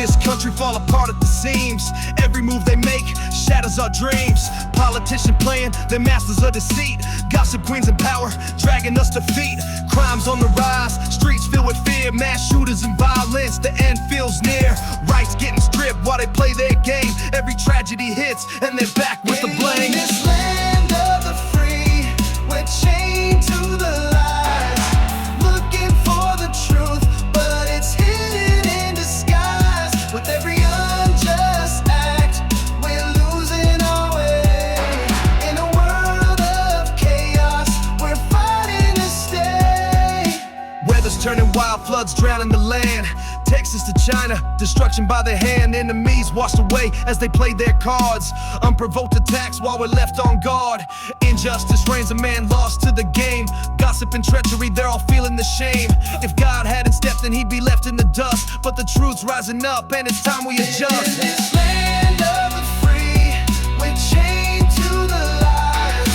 this country fall apart at the seams. Every move they make shatters our dreams. Politicians playing, they're masters of deceit. Gossip queens in power, dragging us to feet. Crimes on the rise, streets filled with fear. Mass shooters and violence, the end feels near. Rights getting stripped while they play their game. Every tragedy hits and they're back with the blame. In this land of the free, we're chained to the lies, looking for the truth, but it's hidden in disguise. With every unjust act, we're losing our way. In a world of chaos, we're fighting to stay. Weather's turning wild, floods drowning the land. Texas to China, destruction by the hand. Enemies washed away as they played their cards. Unprovoked attacks while we're left on guard. Injustice reigns, a man lost to the game. Gossip and treachery, they're all feeling the shame. If God hadn't stepped, then he'd be left in the dust. But the truth's rising up and it's time we adjust. In this land of the free, we're chained to the lies,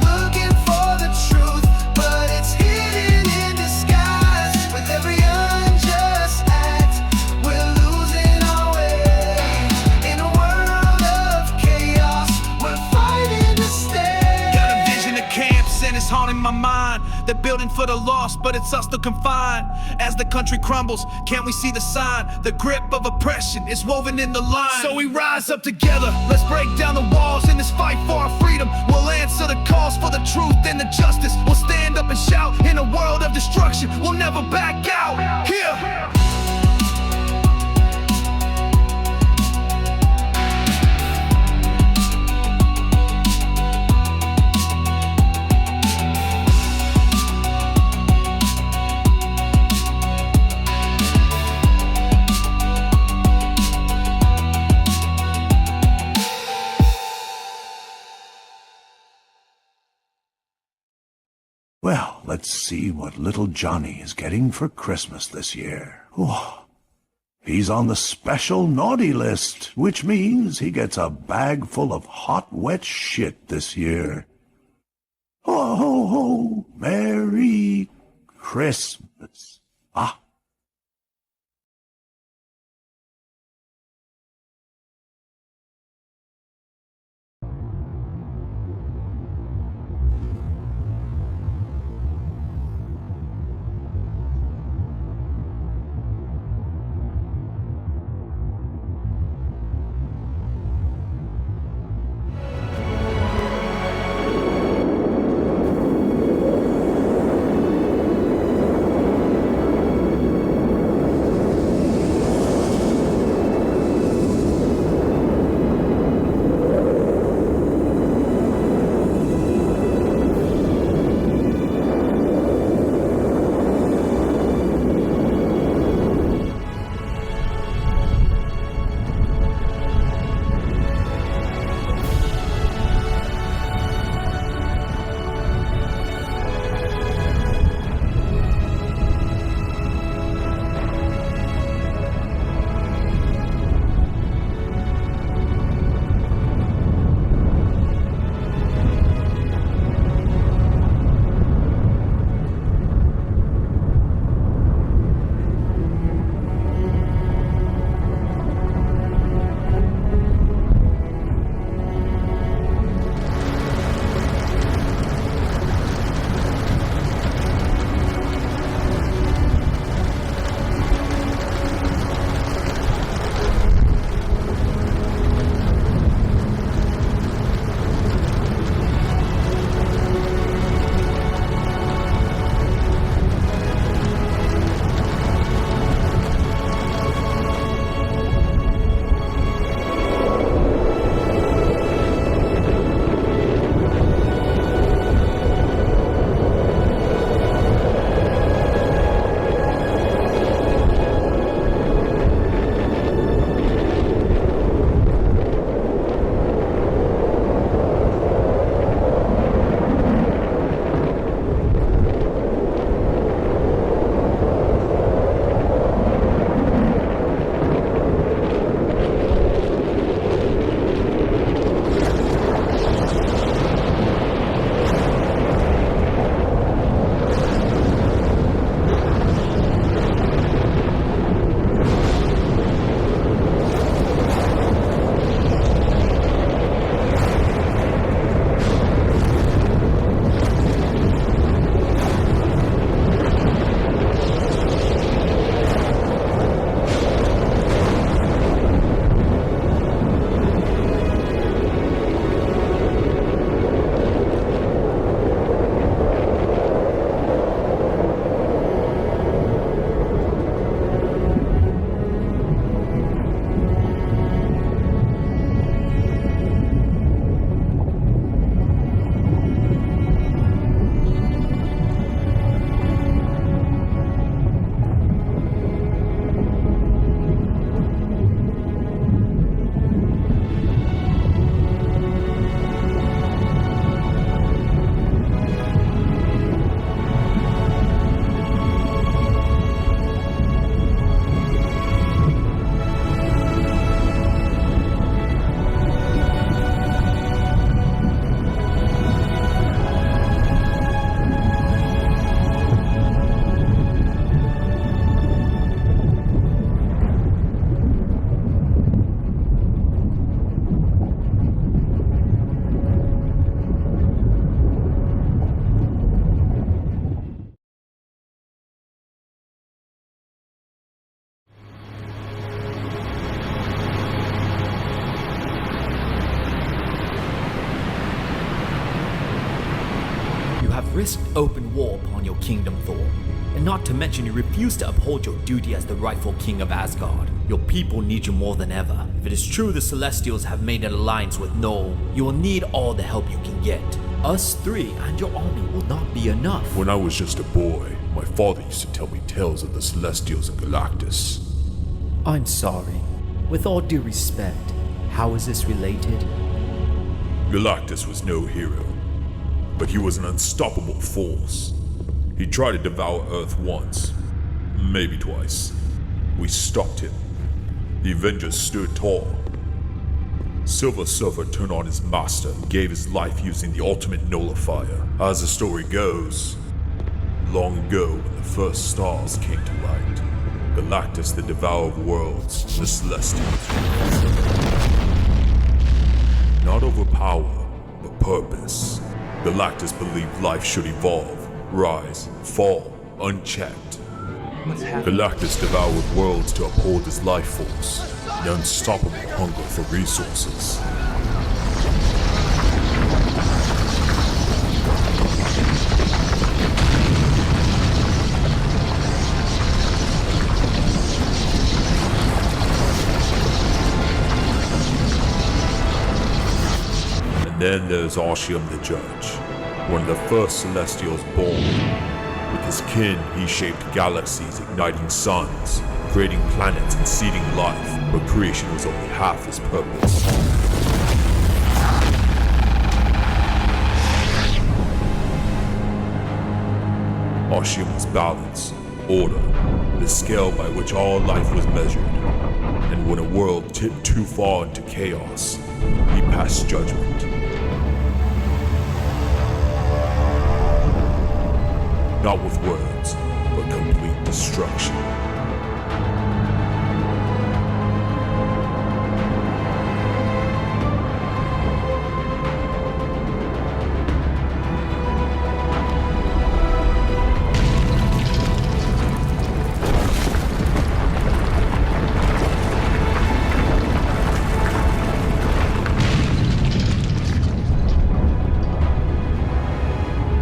looking for the truth, but it's hidden in disguise. With every unjust act, we're losing our way. In a world of chaos, we're fighting to stay. Got a vision of camps and it's haunting my mind. They're building for the lost, but it's us still confined. As the country crumbles, can't we see the sign? The grip of oppression is woven in the line. So we rise up together, let's break down the walls in this fight for our freedom. We'll answer the calls for the truth and the justice. We'll stand up and shout in a world of destruction. We'll never back out. Here. Well, let's see what little Johnny is getting for Christmas this year. Oh, he's on the special naughty list, which means he gets a bag full of hot, wet shit this year. Ho, ho, ho! Merry Christmas. Ah. risked open war upon your kingdom, Thor. And not to mention you refuse to uphold your duty as the rightful king of Asgard. Your people need you more than ever. If it is true the Celestials have made an alliance with Null, you will need all the help you can get. Us three and your army will not be enough. When I was just a boy, my father used to tell me tales of the Celestials and Galactus. I'm sorry. With all due respect, how is this related? Galactus was no hero, but he was an unstoppable force. He tried to devour Earth once, maybe twice. We stopped him. The Avengers stood tall. Silver Surfer turned on his master and gave his life using the ultimate nullifier. As the story goes, long ago when the first stars came to light, Galactus, the devourer of worlds, the Celestials. Not over power, but purpose. Galactus believed life should evolve, rise, fall, unchecked. Galactus devoured worlds to uphold his life force, the unstoppable hunger for resources. And then there's Arshium the Judge, one of the first Celestials born. With his kin, he shaped galaxies, igniting suns, creating planets and seeding life, but creation was only half his purpose. Arshium was balance, order, the scale by which all life was measured. And when a world tipped too far into chaos, he passed judgment. Not with words, but complete destruction.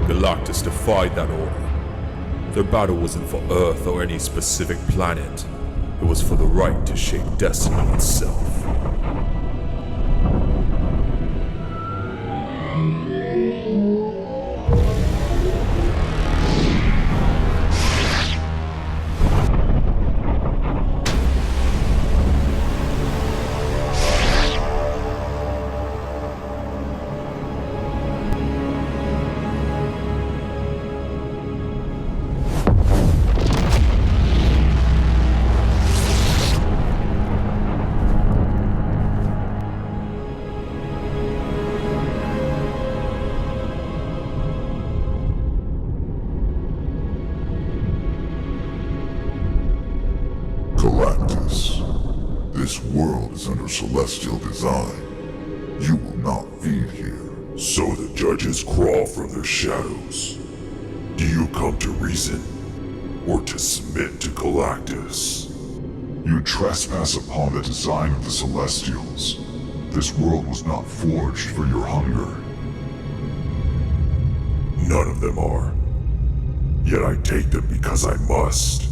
Galactus defied that order. Their battle wasn't for Earth or any specific planet. It was for the right to shape destiny itself. Galactus, this world is under celestial design. You will not feed here. So the judges crawl from their shadows. Do you come to reason, or to submit to Galactus? You trespass upon the design of the Celestials. This world was not forged for your hunger. None of them are. Yet I take them because I must.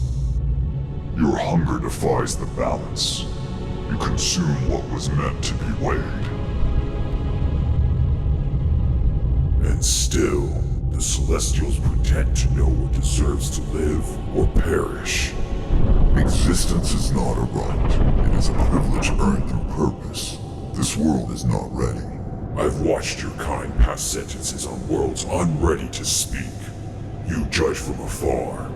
Your hunger defies the balance. You consume what was meant to be weighed. And still, the Celestials pretend to know what deserves to live or perish. Existence is not a right. It is a privilege earned through purpose. This world is not ready. I've watched your kind pass sentences on worlds unready to speak. You judge from afar.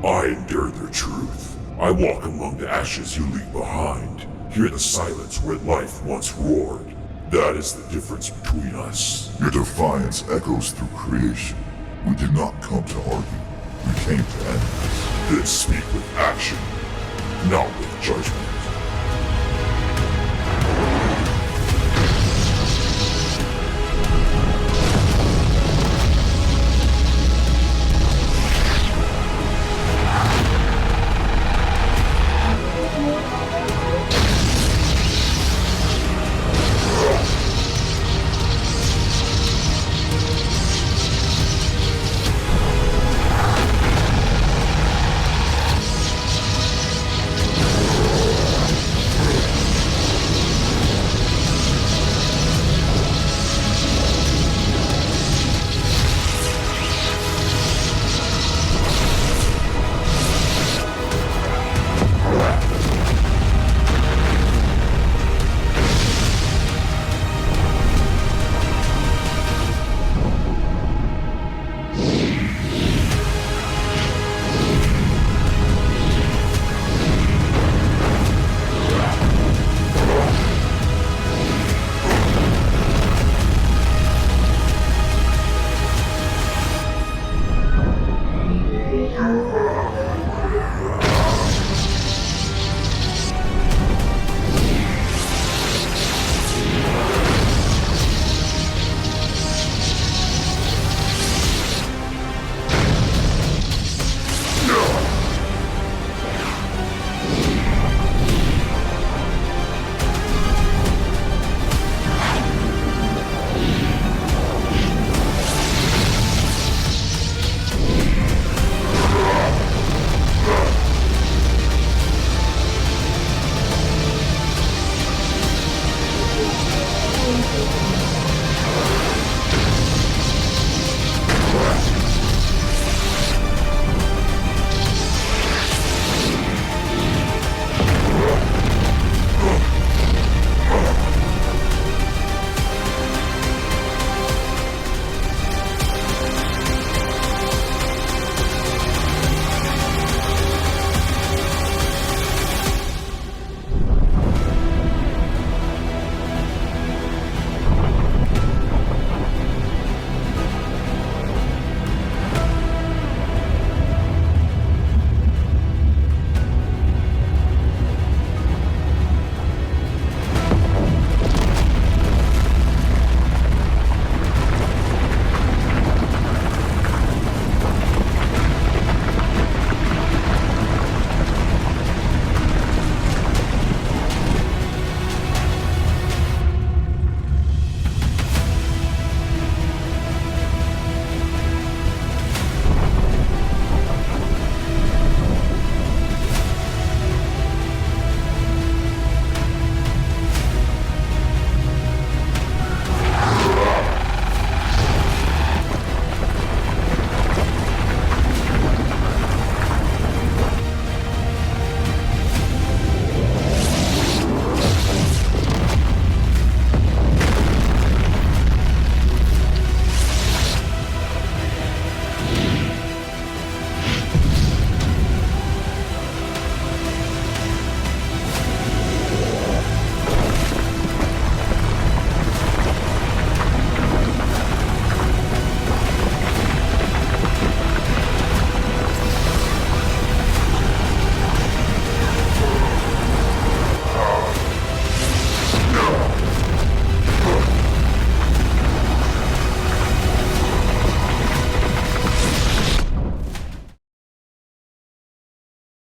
I endure their truth. I walk among the ashes you leave behind. Hear the silence where life once roared. That is the difference between us. Your defiance echoes through creation. We did not come to argue. We came to end this. Then speak with action, not with judgment.